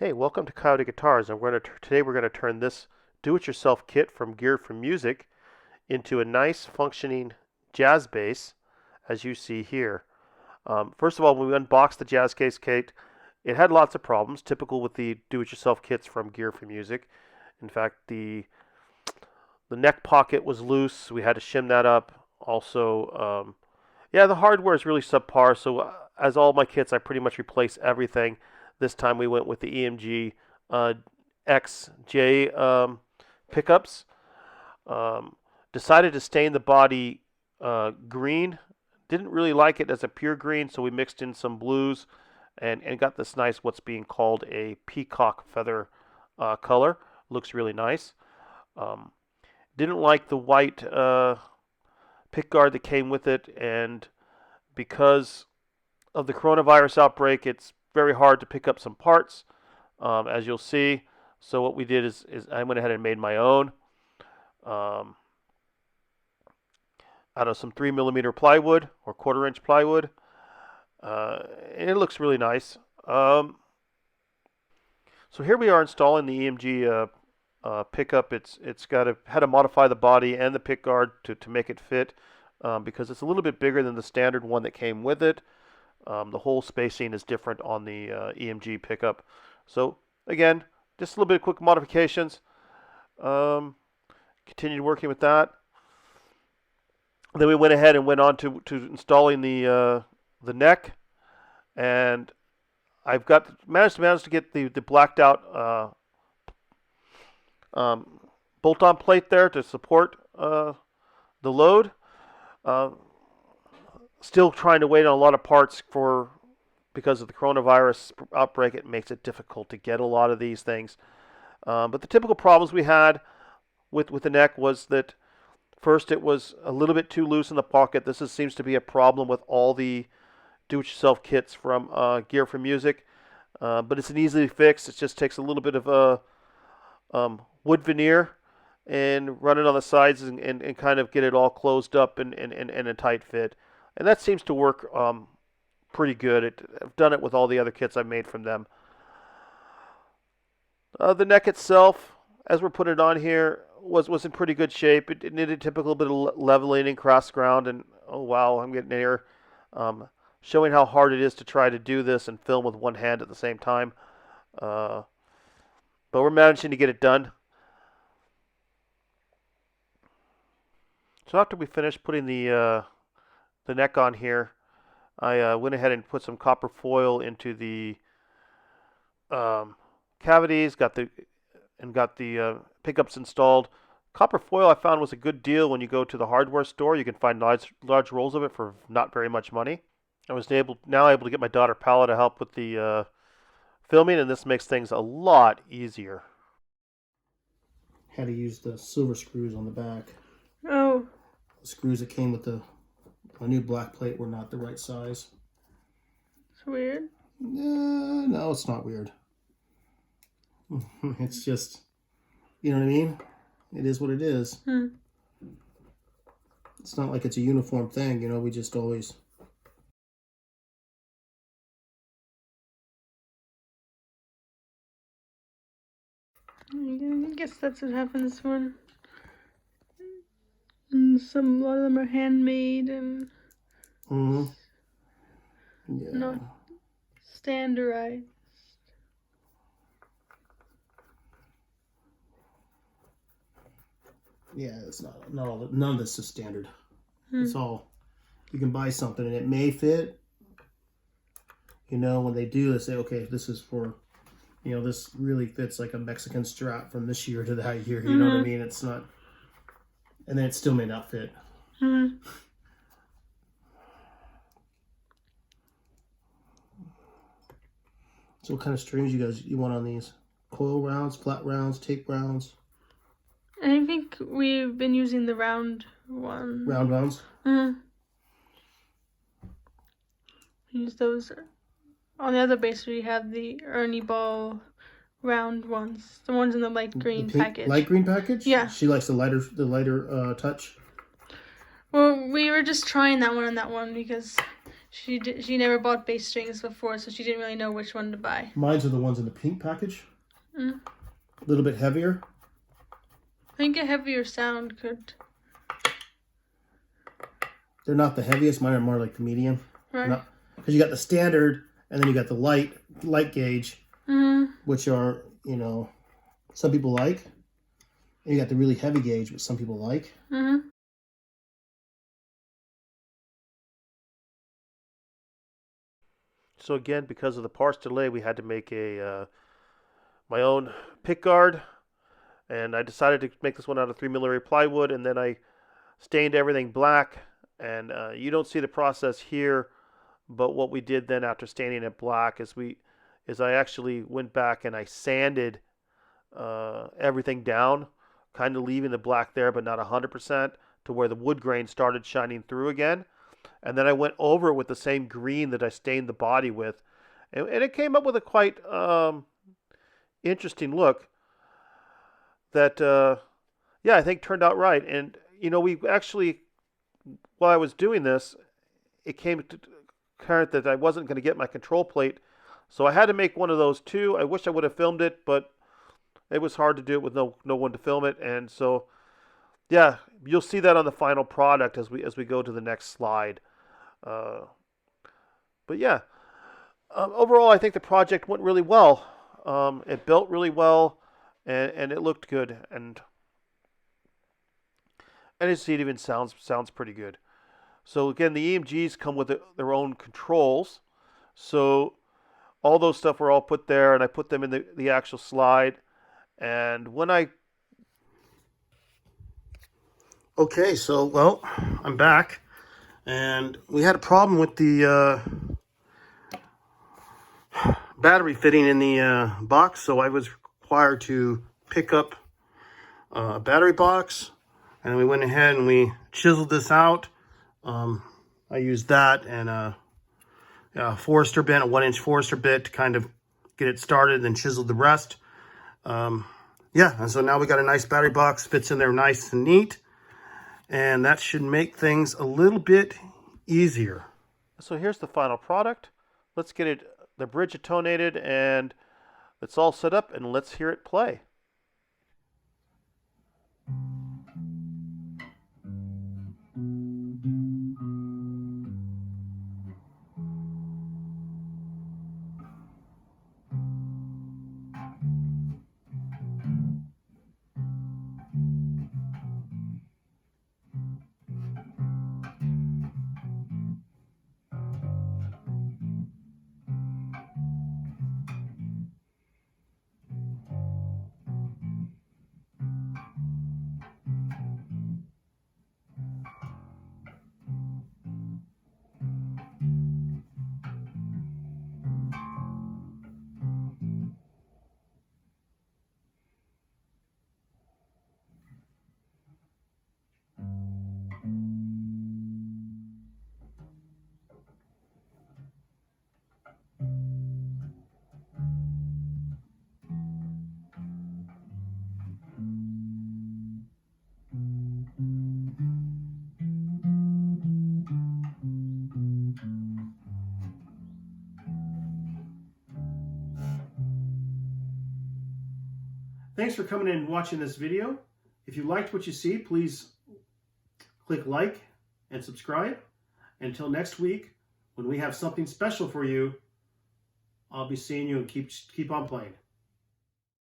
Hey, welcome to Coyote Guitars, and today we're going to turn this do-it-yourself kit from Gear4music into a nice functioning jazz bass, as you see here. First of all, when we unboxed the jazz case kit, it had lots of problems, typical with the do-it-yourself kits from Gear4music. In fact, the neck pocket was loose. We had to shim that up. Also, yeah, the hardware is really subpar. So, as all my kits, I pretty much replace everything. This time we went with the EMG JAX Pickups. Decided to stain the body green. Didn't really like it as a pure green, so we mixed in some blues and got this nice, what's being called a peacock feather color. Looks really nice. Um, didn't like the white pickguard that came with it, and because of the coronavirus outbreak, it's very hard to pick up some parts, as you'll see. So what we did is I went ahead and made my own um, out of some 3mm plywood or 1/4 inch plywood, and it looks really nice. So here we are installing the EMG pickup. It's had to modify the body and the pickguard to make it fit, because it's a little bit bigger than the standard one that came with it. The whole spacing is different on the EMG pickup. So again, just a little bit of quick modifications. Continued working with that. Then we went ahead and went on to installing the neck, and I've managed to get the blacked out bolt-on plate there to support the load. Still trying to wait on a lot of parts because of the coronavirus outbreak. It makes it difficult to get a lot of these things. But the typical problems we had with the neck was that first it was a little bit too loose in the pocket. Seems to be a problem with all the do-it-yourself kits from Gear4music. But it's an easily fix. It just takes a little bit of wood veneer and run it on the sides and kind of get it all closed up and a tight fit. And that seems to work pretty good. I've done it with all the other kits I've made from them. The neck itself, as we're putting it on here, was in pretty good shape. It needed a typical bit of leveling and cross ground. And oh wow, I'm getting here, showing how hard it is to try to do this and film with one hand at the same time. But we're managing to get it done. So after we finished putting the neck on here, I went ahead and put some copper foil into the cavities, got the pickups installed. Copper foil I found was a good deal when you go to the hardware store. You can find large rolls of it for not very much money. I was now able to get my daughter Paula to help with the filming, and this makes things a lot easier. Had to use the silver screws on the back. Oh. The screws that came with the new black plate were not the right size. It's weird. No, it's not weird. It's just, you know what I mean? It is what it is. It's not like it's a uniform thing, you know, we just always... I guess that's what happens when a lot of them are handmade and not standardized. Yeah, it's not none of this is standard. It's all, you can buy something and it may fit. You know, when they do, they say, okay, this is for, you know, this really fits like a Mexican strap from this year to that year. You know what I mean? It's not, and then it still may not fit. So what kind of strings you want on these? Coil rounds, flat rounds, tape rounds? I think we've been using the round one. Round rounds? Use those. On the other base, we have the Ernie Ball round ones. The ones in the light green package. Light green package? Yeah. She likes the lighter touch? Well, we were just trying that one and that one because she never bought bass strings before, so she didn't really know which one to buy. Mine's are the ones in the pink package. Mm. A little bit heavier. I think a heavier sound could. They're not the heaviest. Mine are more like the medium. Right. Because you got the standard, and then you got the light gauge, which are, you know, some people like. And you got the really heavy gauge, which some people like. So again, because of the parts delay, we had to make a my own pickguard, and I decided to make this one out of 3mm plywood, and then I stained everything black. And you don't see the process here, but what we did then after staining it black is I actually went back and I sanded everything down, kind of leaving the black there, but not 100%, to where the wood grain started shining through again. And then I went over it with the same green that I stained the body with, and it came up with a quite interesting look that, yeah, I think turned out right. And, you know, we actually, while I was doing this, it came to current that I wasn't going to get my control plate, so I had to make one of those too. I wish I would have filmed it, but it was hard to do it with no one to film it, and so yeah, you'll see that on the final product as we go to the next slide. But yeah, overall, I think the project went really well. It built really well, and it looked good, and it even sounds pretty good. So again, the EMGs come with their own controls. So all those stuff were all put there, and I put them in the actual slide. And when I... Okay, so, well, I'm back. And we had a problem with the battery fitting in the box, so I was required to pick up a battery box. And we went ahead and we chiseled this out. I used that and a Forester bit, a 1-inch Forester bit, to kind of get it started, and then chiseled the rest. Yeah, and so now we got a nice battery box, fits in there nice and neat, and that should make things a little bit easier. So here's the final product. Let's get the bridge attonated, and it's all set up, and let's hear it play. Thanks for coming in and watching this video. If you liked what you see, please click like and subscribe. Until next week, when we have something special for you, I'll be seeing you, and keep on playing.